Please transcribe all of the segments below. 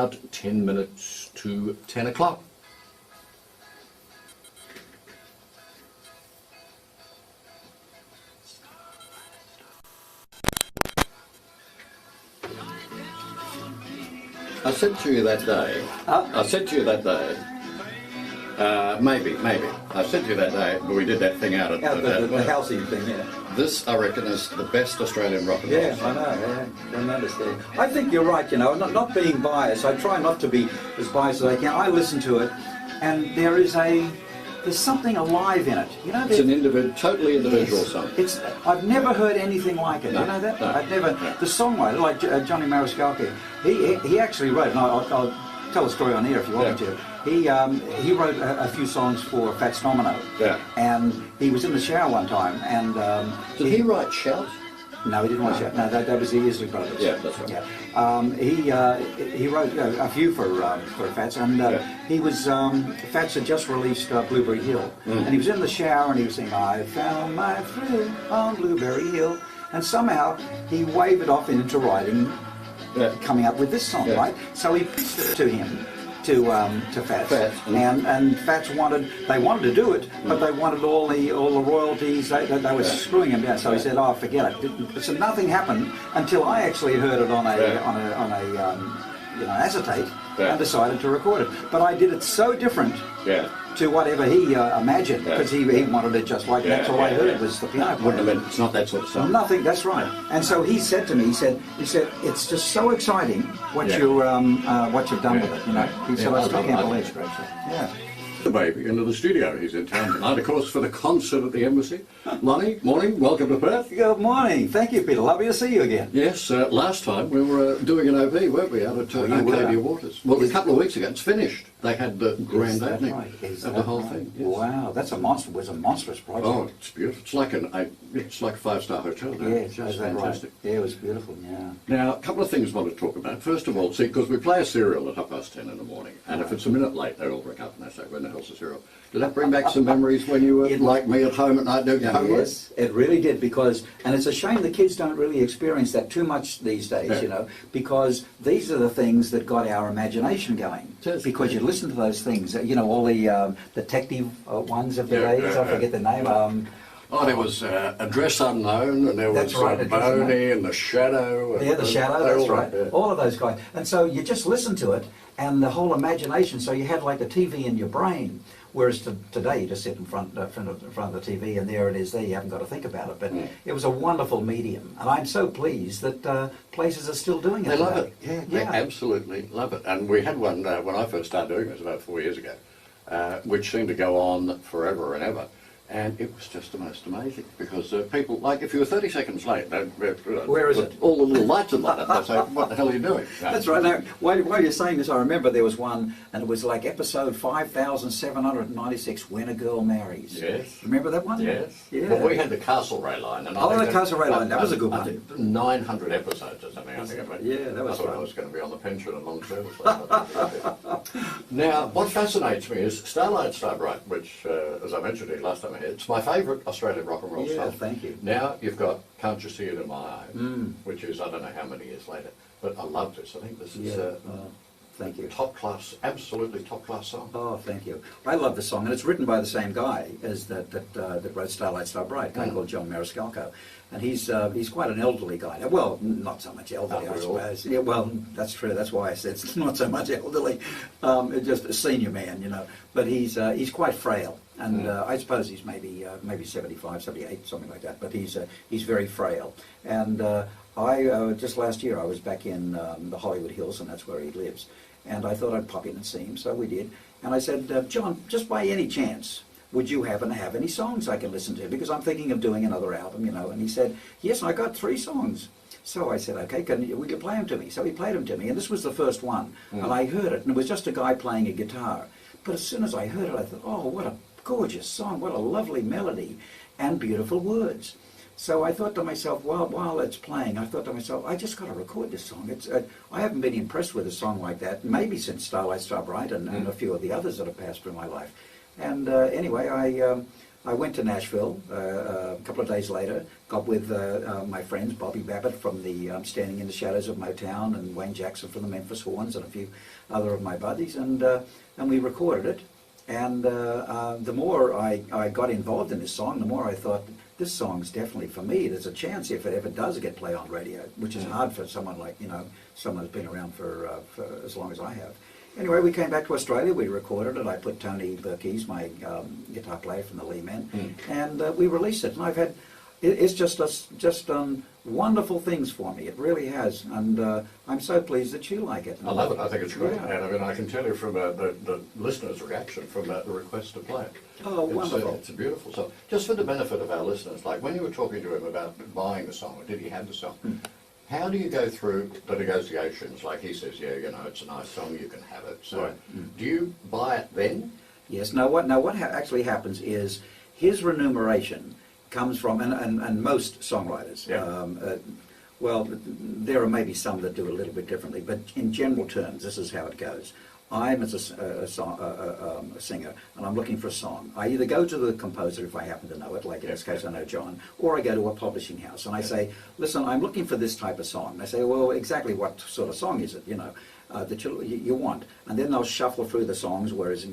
about 10 minutes to 10 o'clock. I said to you that day, maybe, I said to you that day, we did that thing out at the housing thing, yeah. This, I reckon, is the best Australian rock and roll. Yeah, I know, yeah, I noticed that. I think you're right, you know, not being biased. I try not to be as biased as I can. I listen to it, and there's something alive in it. You know, it's an totally individual song. I've never heard anything like it. No, you know that? No. I've never. The songwriter, like Johnny Mariscalco, he actually wrote, and I'll tell a story on here if you want me to. He wrote a few songs for Fats Domino. Yeah. And he was in the shower one time, and did he write Shout? No, he didn't write Shout. No, that was the Isley Brothers. Yeah, that's right. Yeah. He wrote a few for Fats, and he was Fats had just released Blueberry Hill, and he was in the shower and he was saying, "I found my thrill on Blueberry Hill," and somehow he wavered off into writing, coming up with this song, right? So he pitched it to him. To Fats, and Fats wanted to do it, but they wanted all the royalties. They were screwing him down. So he said, "Oh, forget it." So nothing happened until I actually heard it on a acetate and decided to record it. But I did it so different to whatever he imagined, because he wanted it just like that. That's all I heard was the piano player. It's not that sort of song. Nothing. That's right. And so he said to me, he said, "It's just so exciting what you've done with it." You know, he said, "I still can't believe it." Yeah. The baby into the studio. He's in town tonight, of course, for the concert at the Embassy. Lonnie, morning, welcome to Perth. Good morning. Thank you, Peter. Lovely to see you again. Yes, last time we were doing an OB, weren't we, out at Arcadia Waters? Well, a couple of weeks ago, it's finished. They had the grand opening of the whole thing. Yes. Wow, that's a monstrous project. Oh, it's beautiful. It's like a 5-star hotel. Yeah, it's just fantastic. Right. Yeah, it was beautiful. Yeah. Now, a couple of things I want to talk about. First of all, see, because we play a serial at 10:30 in the morning, and if it's a minute late, they all ring up and they say, "When the hell's the serial?" Did that bring back some memories when you were like me at home at night doing your homework? Yes, it really did, and it's a shame the kids don't really experience that too much these days, you know, because these are the things that got our imagination going. Because you listen to those things, you know, all the detective ones of the days, I forget the name. There was Address Unknown, and there was Boney and The Shadow. The Shadow, that's right. Yeah. All of those guys. And so you just listen to it, and the whole imagination, so you had like the TV in your brain. Whereas today you just sit in front of the TV and there it is there, you haven't got to think about it. But it was a wonderful medium, and I'm so pleased that places are still doing it. They love it. Yeah, they absolutely love it. And we had one when I first started doing this about 4 years ago, which seemed to go on forever and ever. And it was just the most amazing, because people, like if you were 30 seconds late, where is it? All the little lights are lit up. They say, "What the hell are you doing?" That's right. Now, while you're saying this, I remember there was one, and it was like episode 5796, When a Girl Marries. Yes. Remember that one? Yes. Yeah. Well, we had the Castlereagh line. And the Castlereagh line. That was a good one. I think 900 episodes or something. I think. Yeah, that was I thought I was going to be on the pension and long service. Now, what fascinates me is Starlight Starbright, which, as I mentioned to you last time, it's my favourite Australian rock and roll stuff. Thank you. Now you've got Can't You See It in My Eyes, which is, I don't know how many years later, but I love this. I think this is thank you. Top class, absolutely top class song. Oh, thank you. I love the song, and it's written by the same guy as that wrote Starlight Starbright, a guy called John Mariscalco. And he's quite an elderly guy. Well, not so much elderly, I suppose. Yeah, well, that's true. That's why I said it's not so much elderly. Just a senior man, you know. But he's quite frail, and I suppose he's maybe 75, 78, something like that. But he's very frail. And I just last year I was back in the Hollywood Hills, and that's where he lives. And I thought I'd pop in and see him, so we did. And I said, "John, just by any chance, would you happen to have any songs I can listen to? Because I'm thinking of doing another album, you know." And he said, "Yes, I got 3 songs." So I said, "Okay, will you play them to me?" So he played them to me, and this was the first one. And I heard it, and it was just a guy playing a guitar. But as soon as I heard it, I thought, "Oh, what a gorgeous song, what a lovely melody, and beautiful words." So I thought to myself, while it's playing, I thought to myself, I just got to record this song. I haven't been impressed with a song like that, maybe since Starlight Starbright and a few of the others that have passed through my life. And anyway, I went to Nashville a couple of days later, got with my friends, Bobby Babbitt from the Standing in the Shadows of Motown, and Wayne Jackson from the Memphis Horns, and a few other of my buddies, and we recorded it. And the more I got involved in this song, the more I thought, this song's definitely for me. There's a chance if it ever does get played on radio, which is hard for someone like, someone who's been around for as long as I have. Anyway, we came back to Australia, we recorded it. I put Tony Burkees, my guitar player from the Lee Men, and we released it. And it's just done wonderful things for me. It really has, and I'm so pleased that you like it. I love it. I think it's great, Yeah. and I mean I can tell you from the listeners' reaction from the request to play it. Oh, wonderful! It's a beautiful song. Just for the benefit of our listeners, like when you were talking to him about buying the song, or did he have the song? How do you go through the negotiations? Like he says, yeah, it's a nice song, you can have it. So, do you buy it then? Yes. Now what actually happens is his remuneration comes from, and most songwriters, well, there are maybe some that do it a little bit differently, but in general terms, this is how it goes. I'm as a singer, and I'm looking for a song. I either go to the composer if I happen to know it, like in this case I know John, or I go to a publishing house and I say, listen, I'm looking for this type of song. And they say, well, exactly what sort of song is it, that you want? And then they'll shuffle through the songs, whereas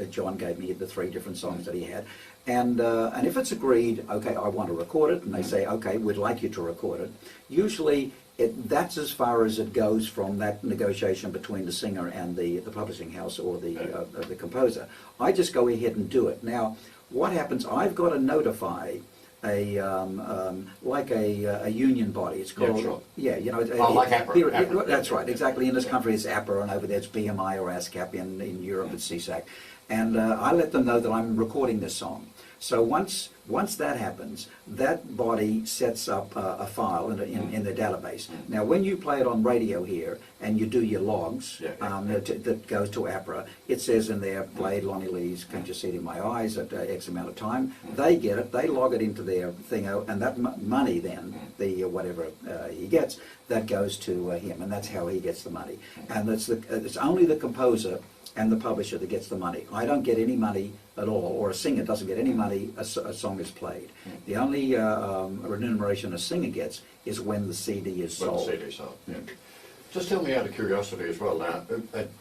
John gave me the 3 different songs that he had. And if it's agreed, okay, I want to record it, and they say, okay, we'd like you to record it. Usually, that's as far as it goes from that negotiation between the singer and the publishing house or the composer. I just go ahead and do it. Now, what happens? I've got to notify like a union body. It's called like APRA. That's right, exactly. In this country, it's APRA, and over there it's BMI or ASCAP. In Europe, it's CSAC. And I let them know that I'm recording this song. So once that happens, that body sets up a file in the database. Now, when you play it on radio here and you do your logs that goes to APRA, it says in there, played Lonnie Lee's Can't You See It in My Eyes at X amount of time. They get it, they log it into their thing, and that money then, the whatever he gets, that goes to him, and that's how he gets the money. And it's only the composer and the publisher that gets the money. I don't get any money at all, or a singer doesn't get any money a song is played. The only remuneration a singer gets is when the CD is sold. When the CD is sold, Just tell me out of curiosity as well now,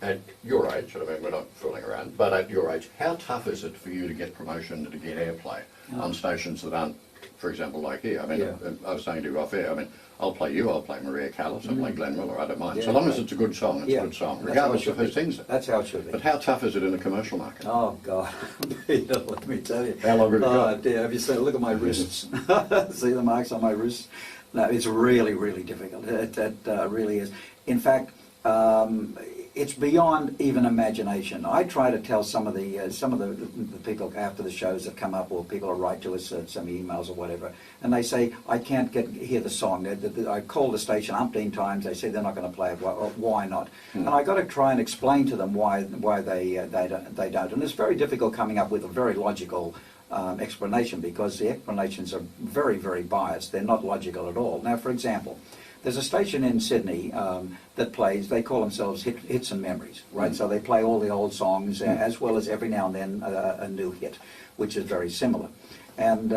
at your age, I mean we're not fooling around, but at your age, how tough is it for you to get promotion, to get airplay on stations that aren't, for example, like here? I mean, I was saying to you off air, I mean, I'll play you, I'll play Maria Callas, I'll play Glenn Miller, I don't mind. So long as it's a good song, it's a good song, regardless of who sings it. That's how it should be. But how tough is it in the commercial market? Oh, God. Peter, let me tell you. How long have you got? Dear, have you seen, look at my wrists. See the marks on my wrists? No, it's really, really difficult. It really is. In fact, it's beyond even imagination. I try to tell some of the people after the shows that come up, or people who write to us, send me emails or whatever, and they say, I can't hear the song. I called the station umpteen times. They say they're not going to play it. Why not? And I got to try and explain to them why they don't. And it's very difficult coming up with a very logical explanation, because the explanations are very, very biased. They're not logical at all. Now, for example, there's a station in Sydney that plays, they call themselves Hits and Memories, right? So they play all the old songs as well as every now and then a new hit, which is very similar. And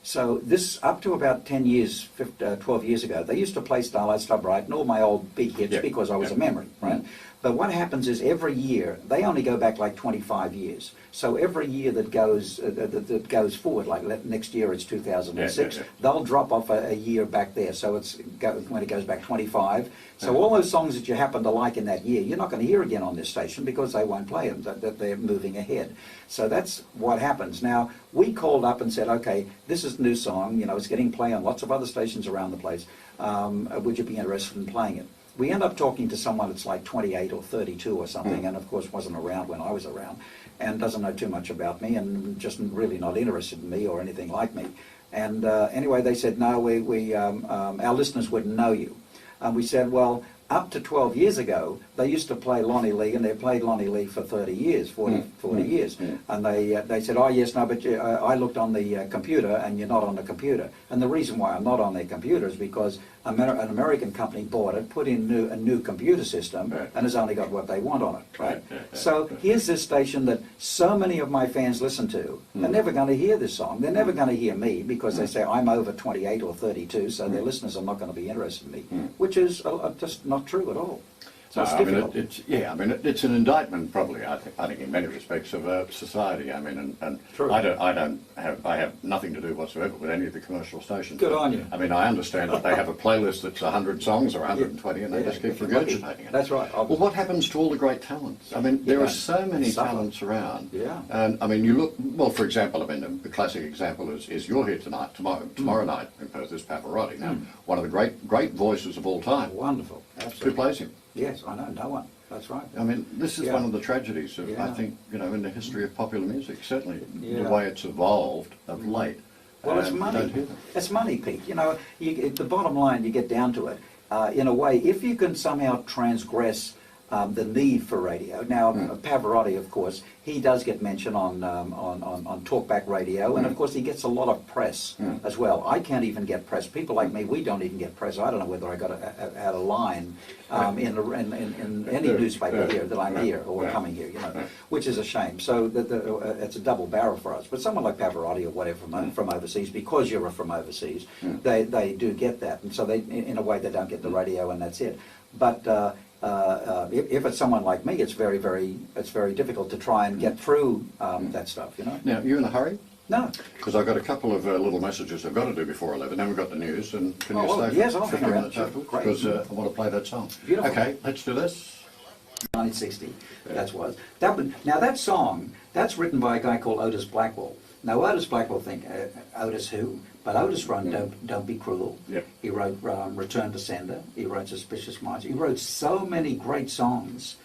so this, up to about 10 years, 12 years ago, they used to play Starlight Star Bright and all my old big hits because I was a memory, right? But what happens is every year, they only go back like 25 years. So every year that goes forward, like next year it's 2006, they'll drop off a year back there. So when it goes back 25. So all those songs that you happen to like in that year, you're not going to hear again on this station because they won't play them, that they're moving ahead. So that's what happens. Now, we called up and said, okay, this is a new song, it's getting play on lots of other stations around the place. Would you be interested in playing it? We end up talking to someone that's like 28 or 32 or something, and of course wasn't around when I was around, and doesn't know too much about me, and just really not interested in me or anything like me. And anyway, they said, no, our listeners wouldn't know you. And we said, well, up to 12 years ago, they used to play Lonnie Lee, and they played Lonnie Lee for 30 years, 40 years. And they said, oh yes, no, but I looked on the computer and you're not on the computer. And the reason why I'm not on their computer is because an American company bought it, put in a new computer system, and has only got what they want on it, right? So here's this station that so many of my fans listen to. They're never going to hear this song. They're never going to hear me because they say I'm over 28 or 32, so their listeners are not going to be interested in me, which is just not true at all. So it's difficult. It's an indictment, probably. I think in many respects of society. I mean, and True. I have nothing to do whatsoever with any of the commercial stations. Good on you. I mean, I understand that they have a playlist that's 100 songs or 120, and they just keep regurgitating it. That's right. Well, what happens to all the great talents? I mean, there are so many talents around. Yeah. And I mean, you look. Well, for example, I mean, the classic example is you're here tonight, tomorrow night in Perth is Pavarotti. Now, one of the great voices of all time. Wonderful. Absolutely. Who plays him? Yes, I know, no one. That's right. I mean, this is one of the tragedies of, I think, in the history of popular music, certainly the way it's evolved of late. Well, it's money. It's money, Pete. The bottom line, you get down to it, in a way, if you can somehow transgress the need for radio. Now, Pavarotti, of course, he does get mentioned on talkback radio, and of course he gets a lot of press as well. I can't even get press. People like me, we don't even get press. I don't know whether I got out a line in any newspaper here that I'm here or coming here, which is a shame. So it's a double barrel for us. But someone like Pavarotti or whatever from overseas, because you're from overseas, they do get that, and so they, in a way, they don't get the radio, and that's it. But if it's someone like me, it's very difficult to try and get through that stuff, Now, you in a hurry? No. Because I've got a couple of little messages I've got to do before 11. Then we've got the news, and can you stay yes, for I'll 50 hang around. minutes afterwards? Because I want to play that song. Beautiful. Okay, let's do this. 1960, now that song, that's written by a guy called Otis Blackwell. Now Otis Blackwell think, Otis who? But Otis wrote Don't Be Cruel. Yep. He wrote Return to Sender. He wrote Suspicious Minds. He wrote so many great songs,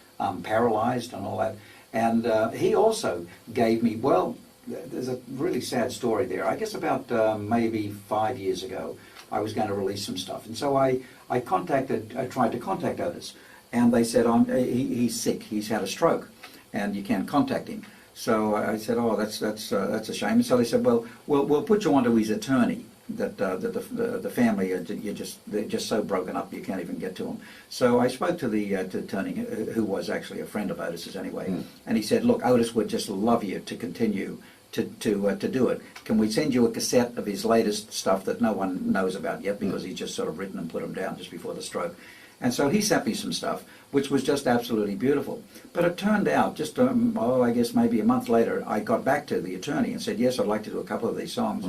Paralyzed and all that. And he also gave me, well, there's a really sad story there. I guess about maybe 5 years ago, I was going to release some stuff. And so I tried to contact Otis. And they said, he's sick, he's had a stroke, and you can't contact him. So I said, oh, that's a shame. And so they said, well, we'll put you onto his attorney. That the family they're just so broken up you can't even get to him. So I spoke to the attorney, who was actually a friend of Otis's anyway, and he said, look, Otis would just love you to continue to do it. Can we send you a cassette of his latest stuff that no one knows about yet because he's just sort of written and put them down just before the stroke? And so he sent me some stuff, which was just absolutely beautiful. But it turned out, just, I guess maybe a month later, I got back to the attorney and said, yes, I'd like to do a couple of these songs.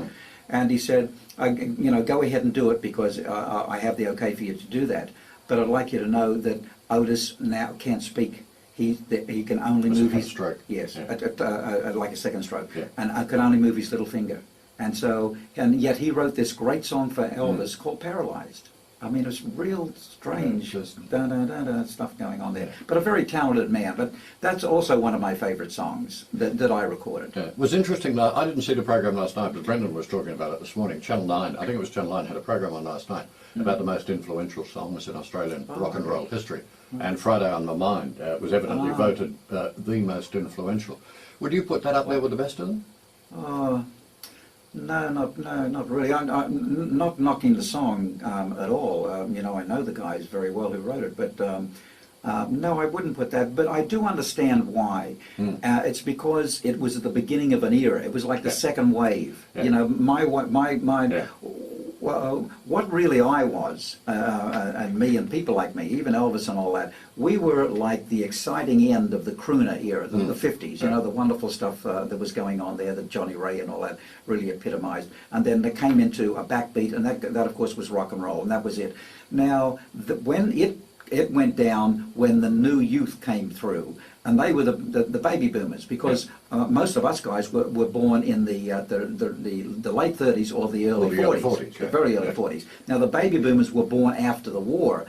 And he said, go ahead and do it because I have the okay for you to do that. But I'd like you to know that Otis now can't speak. He can only move his stroke. Yes, Yeah. like a second stroke, Yeah. and can only move his little finger. And yet he wrote this great song for Elvis called Paralyzed. I mean, it's real strange stuff going on there. But a very talented man. But that's also one of my favourite songs that I recorded. Yeah. It was interesting. I didn't see the program last night, but Brendan was talking about it this morning. Channel 9, I think it was Channel 9, had a program on last night about the most influential songs in Australian rock and roll history. And Friday on My Mind was evidently voted the most influential. Would you put that up there with the best of them? No, not really. I'm not knocking the song at all. I know the guys very well who wrote it, but no, I wouldn't put that. But I do understand why. It's because it was at the beginning of an era. It was like the second wave. Yeah. What really I was, and me and people like me, even Elvis and all that, we were like the exciting end of the crooner era, the 50s, the wonderful stuff that was going on there, that Johnny Ray and all that really epitomized. And then they came into a backbeat, and that of course was rock and roll, and that was it. Now, when it went down, when the new youth came through, and they were the baby boomers, because most of us guys were born in the late 30s or the early 40s, the very early 40s. Now the baby boomers were born after the war,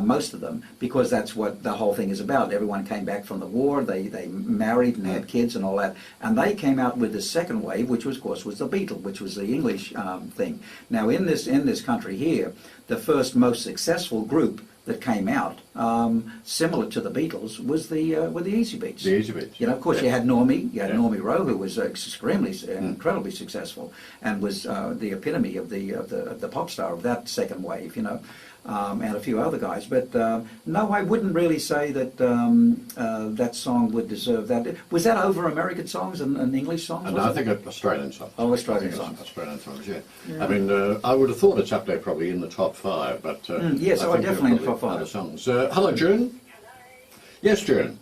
most of them, because that's what the whole thing is about. Everyone came back from the war, they married and had kids and all that, and they came out with the second wave, which was, of course, was the Beatles, which was the English thing. Now in this country here, the first most successful group that came out, similar to the Beatles, were the Easy Beats. The Easy Beats. You know, of course, you had Normie, Normie Rowe, who was incredibly successful, and was the epitome of the pop star of that second wave. You know. And a few other guys, but no, I wouldn't really say that that song would deserve that. Was that over American songs and English songs? And I think Australian songs. Oh, Australian songs. Australian songs, yeah. I mean, I would have thought it's up there probably in the top 5, but yes, I think definitely in the there are top 5. other songs. Hello, June. Yes, June.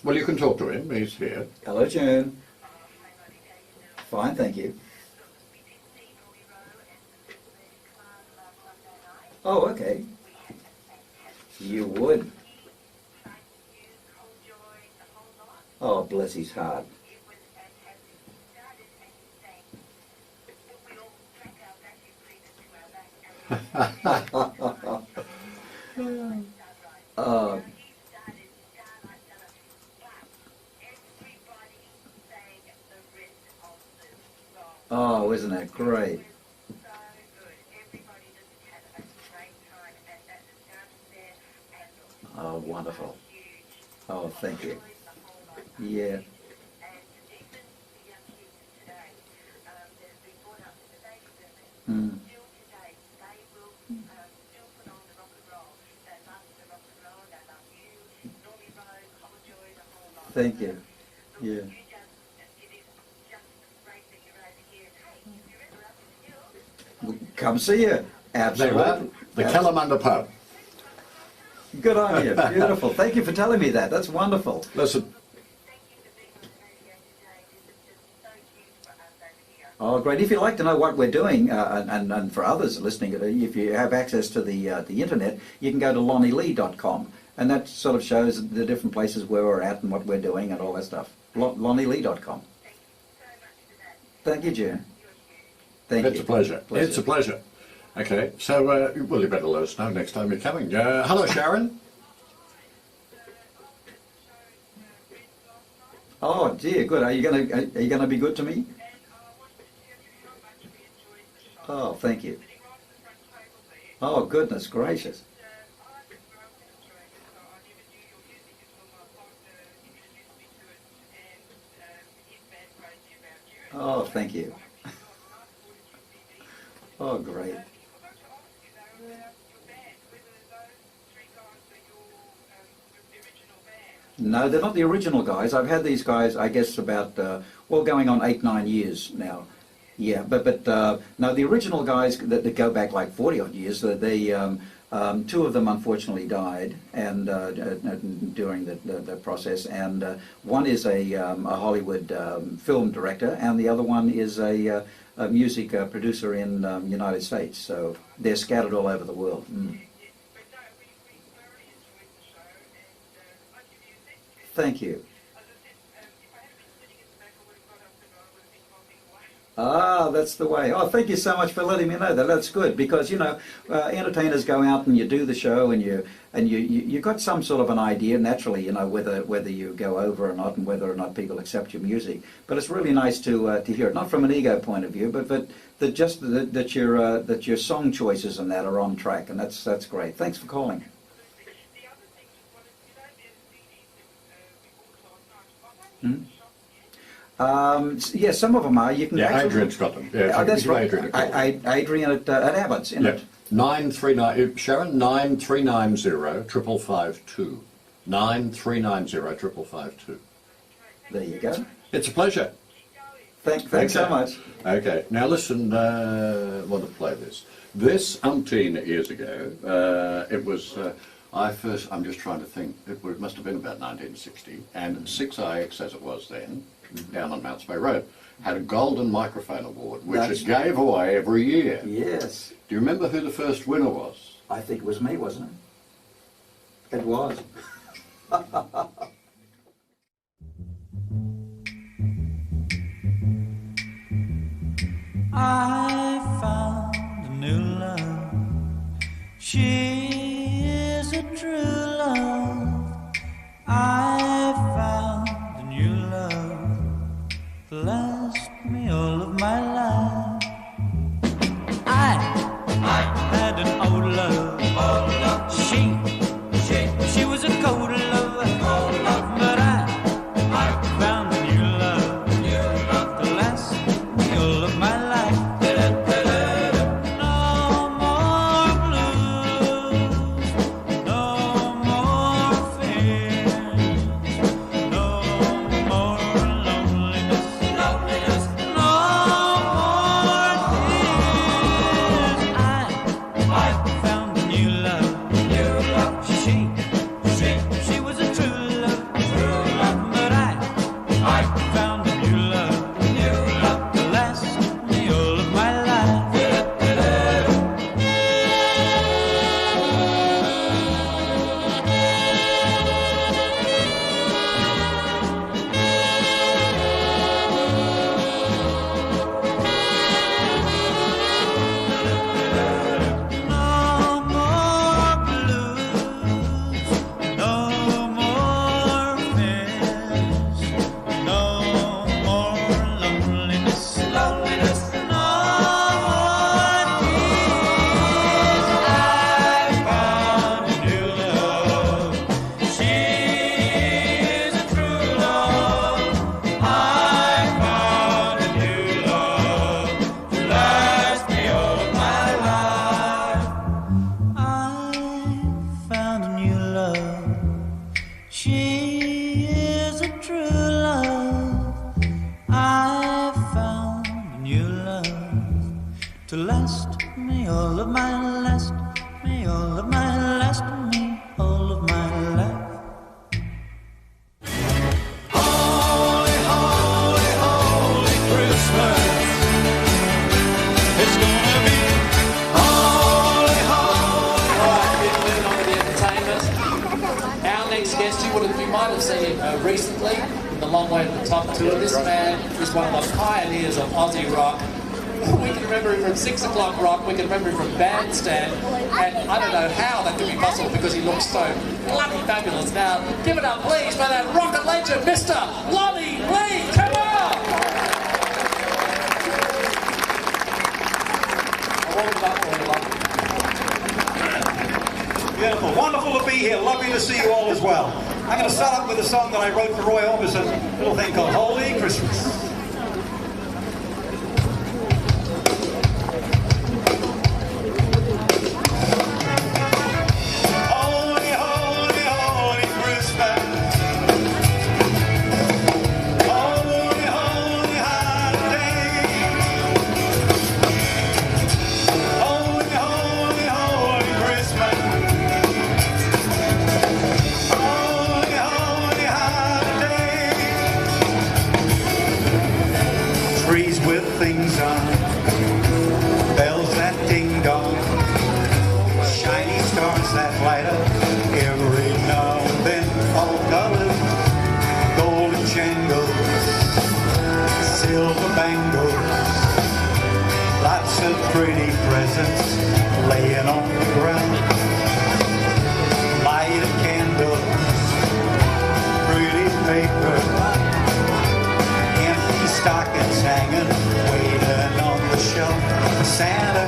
Well, you can talk to him. He's here. Hello, June. Fine, thank you. Oh, okay. You would. Oh, bless his heart. Oh, isn't that great? Oh, wonderful. Oh, thank you. Yeah. Mm. Thank you. Yeah. Come see you. Absolutely. The Kalamunda Pub. Good on you. Beautiful. Thank you for telling me that. That's wonderful. Listen. Oh, great. If you'd like to know what we're doing, and for others listening, if you have access to the internet, you can go to lonnielee.com, and that sort of shows the different places where we're at and what we're doing and all that stuff. lonnielee.com. Thank you, June. Thank you. It's a pleasure. It's a pleasure. Okay, so, well, you better let us know next time you're coming. Hello, Sharon. Oh, dear, good. Are you gonna be good to me? Oh, thank you. Oh, goodness gracious. Oh, thank you. Oh, great. No, they're not the original guys. I've had these guys, I guess, about, well, going on 8-9 years now. Yeah, but no, the original guys that go back like 40-odd years, they, two of them unfortunately died and during the process, and one is a Hollywood film director, and the other one is a music producer in the United States. So they're scattered all over the world. Mm. Thank you. Ah, that's the way. Oh, thank you so much for letting me know that. That's good, because, you know, entertainers go out and you do the show, and you got some sort of an idea naturally, you know, whether you go over or not, and whether or not people accept your music. But it's really nice to hear it, not from an ego point of view, but that your song choices and that are on track, and that's great. Thanks for calling. Hmm? Yeah, some of them are. You can. Yeah, Adrian's got them. Yeah, that's right. Adrian at Abbott's, isn't it? 939 Sharon 9390 5552. 9390 5552. There you go. It's a pleasure. Thanks so much. Okay, now listen. I want to play this. This umpteen years ago. It was. I'm just trying to think. It must have been about 1960, and 6IX, as it was then, down on Mounts Bay Road, had a golden microphone award, which it gave away every year. Yes. Do you remember who the first winner was? I think it was me, wasn't it? It was. I found a new love. She is a true love. I found a new love to last me all of my life. I to last me all of my last, me all of my last, me all of my life. Holy, holy, holy Christmas. It's gonna be holy, holy. Right, moving on to the entertainment. Our next guest, you might have seen him recently in the Long Way to the Top tour. This man is one of the pioneers of Aussie rock. We can remember him from 6 O'Clock Rock, we can remember him from Bandstand, and I don't know how that could be possible because he looks so bloody fabulous. Now, give it up please for that rocket legend, Mr. Lonnie Lee, come on! I warmed it up for you, Lonnie. Beautiful. Wonderful to be here. Lovely to see you all as well. I'm going to start up with a song that I wrote for Roy Orbison, a little thing called Holy Christmas. Trees with things on, bells that ding dong, shiny stars that light up every now and then, all colored, golden jangles, silver bangles, lots of pretty presents laying on the ground, lighted candles, pretty paper, stockings hanging, waiting on the shelf. Santa,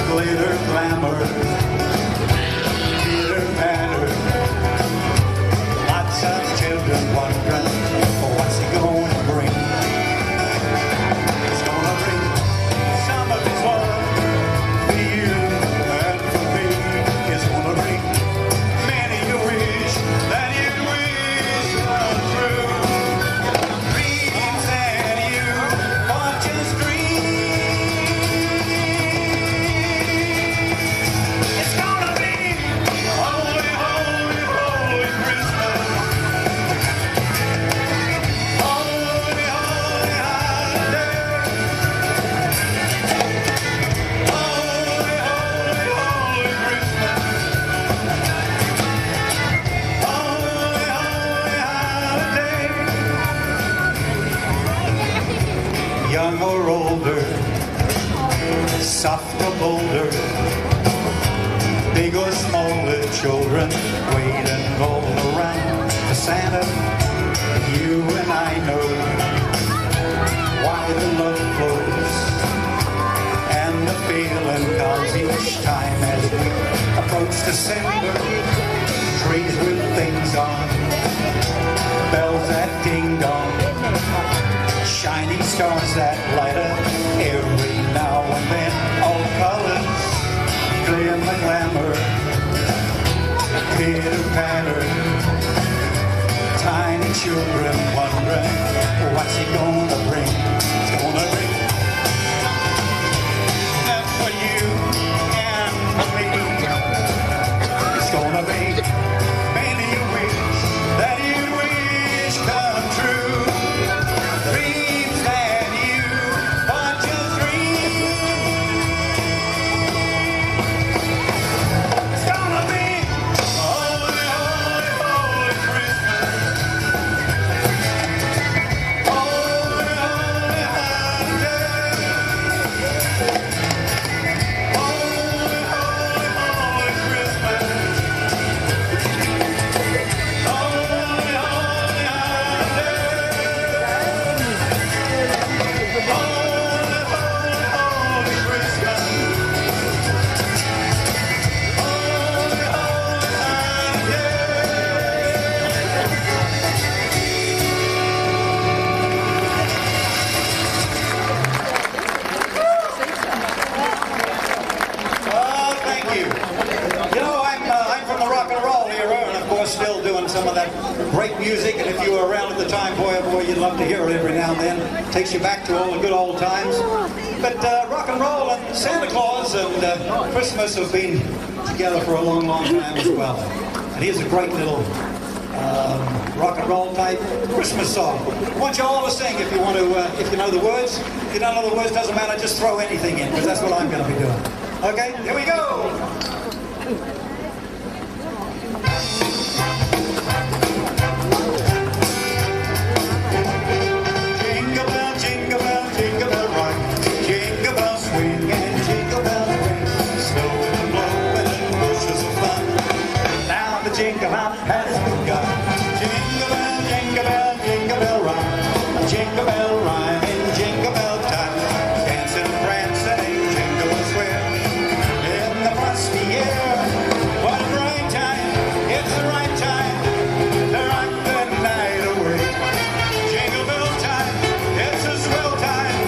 glitter, glamour, pitter patter. Lots of children wondering, what's he going to bring? He's going to bring some of his love for you and for me. He's going to bring many a wish that you wish come true. Young or older, soft or bolder, big or smaller children waiting all around for Santa. You and I know why the love flows and the feeling comes each time as we approach December. Trees with things on, bells that ding dong, shiny stars that light up every now and then, all colors, glimmer, glamour, pitter patter, tiny children wondering, what's he gonna bring? He's gonna bring that for you and for me. It's gonna be many a wish that you wish come true. Dreams that you want to dream. It's gonna be holy, holy, holy Christmas. Holy, holy holiday. Holy, holy, holy Christmas. Holy, holy holiday. Still doing some of that great music, and if you were around at the time, boy oh boy, you'd love to hear it every now and then. Takes you back to all the good old times. But rock and roll and Santa Claus and Christmas have been together for a long, long time as well. And here's a great little rock and roll type Christmas song. I want you all to sing if you want to, if you know the words. If you don't know the words, doesn't matter, just throw anything in, because that's what I'm going to be doing. Okay, here we go. Jingle bell has begun. Jingle bell rhyme. Jingle bell rhyme in jingle bell time. Dancing, prancing, jingle and swear. In the frosty air, what a bright time. It's the right time to rock the night away. Jingle bell time, it's a swell time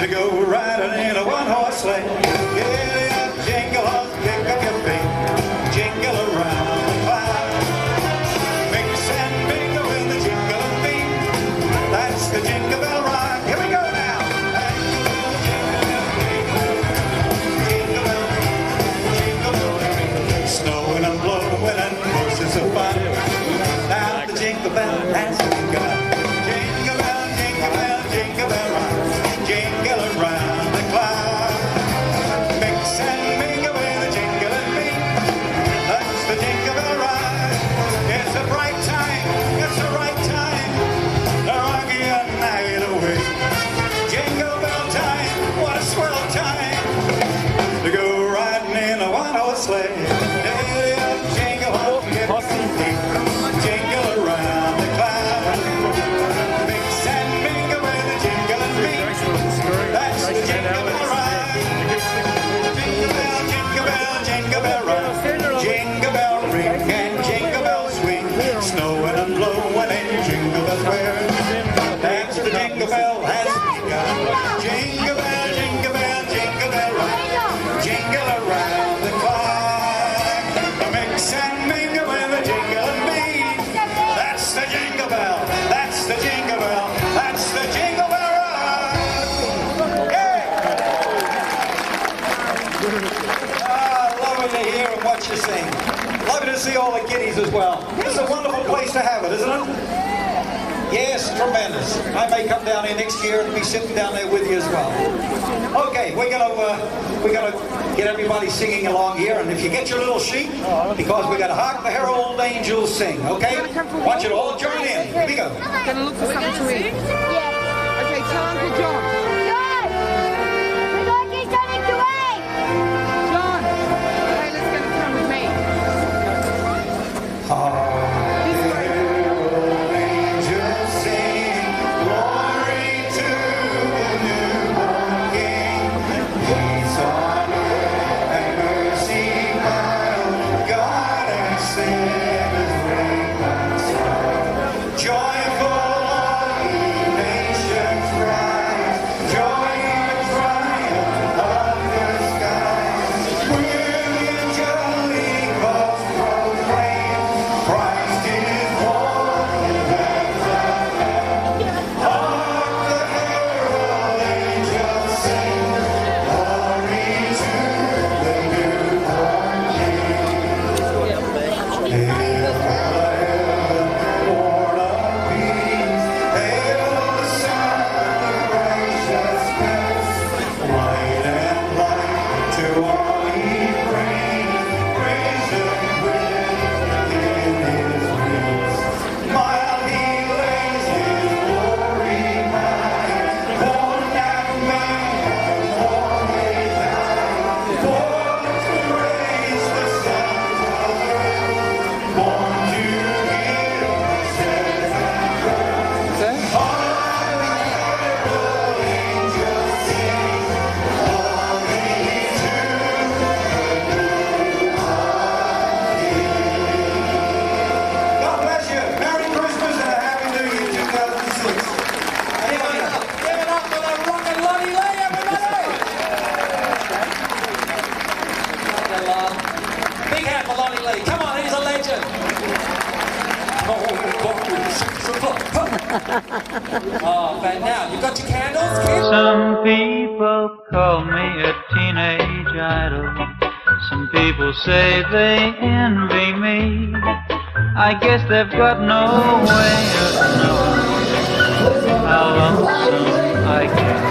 to go riding in a one-horse sleigh. Get up, jingle up, pick up your feet. Jingle around. The jingle bell ride. Here we go now. Jingle bell, jingle bell, snowing and blowing and horses are fun. Now the jingle bell has begun. Jingle bell, jingle bell ride. Jingle around the clock. Mix and mingle with a jingle and me. That's the jingle bell ride. It's a bright time. It's the right time. Night away. Jingle bell time, what a swell time to go riding in a one-horse sleigh. Jingle up, jingle around the cloud. Mix and mingle with the jingle and beat. That's the jingle bell ride. Jingle bell ride. Jingle bell ring and jingle bell swing. Snowing and blowing and jingle bells wear. The jingle bell has begun. Jingle bell, jingle bell, jingle bell ride. Jingle around the clock. Mix and mingle with a jingle and beat. That's the jingle bell. That's the jingle bell. That's the jingle bell ride. Yeah. Lovely to hear and watch you sing. Lovely to see all the kiddies as well. It's a wonderful place to have it, isn't it? Yes, tremendous. I may come down here next year and be sitting down there with you as well. Okay, we're gonna get everybody singing along here, and if you get your little sheet, because we're gonna hark the herald angels sing. Okay, I want you to all join in. Here we go. Gonna look for something to eat. Yeah. Okay, tell Uncle John. John, we're going to get something to eat. John, hey, let's get come with me. This way. Lonnie Lee. Come on, he's a legend. Oh, Oh, but now, you got your candles, kid? Some people call me a teenage idol. Some people say they envy me. I guess they've got no way of knowing how lonesome I get.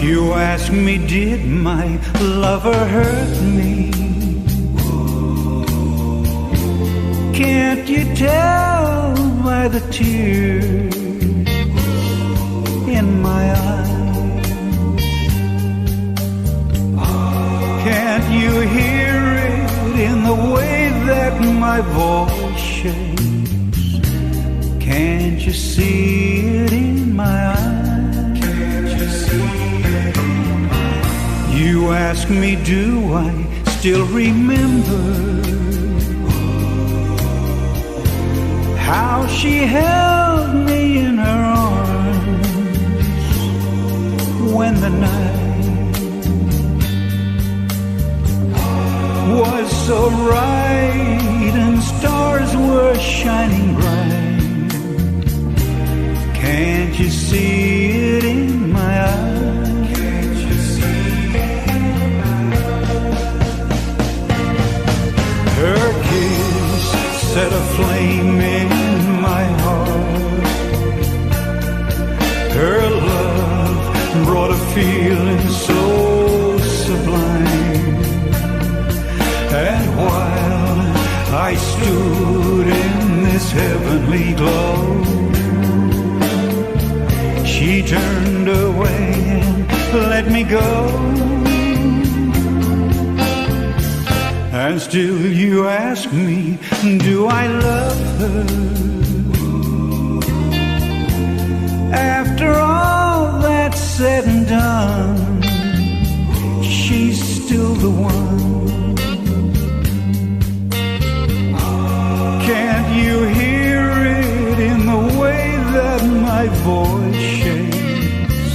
You ask me, did my lover hurt me? Can't you tell by the tears in my eyes? Can't you hear it in the way that my voice shakes? Can't you see it in my eyes? You ask me, do I still remember how she held me in her arms when the night was so bright and stars were shining bright? Can't you see it in my eyes? Her kiss set a flame in my heart. Her love brought a feeling so stood in this heavenly glow. She turned away and let me go. And still you ask me, do I love her? After all that's said and done, she's still the one. Can't you hear it in the way that my voice shakes?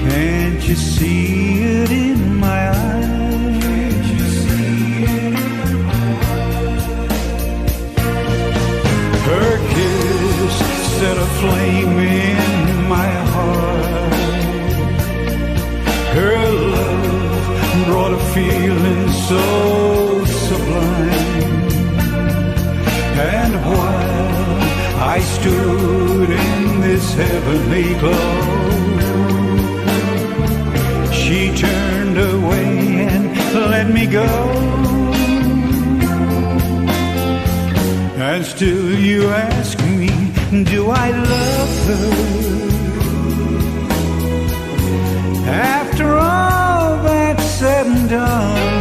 Can't you see it in my eyes? Her kiss set a flame in my heart. Her love brought a feeling so sublime. And while I stood in this heavenly glow, she turned away and let me go. And still you ask me, do I love her? After all that's said and done,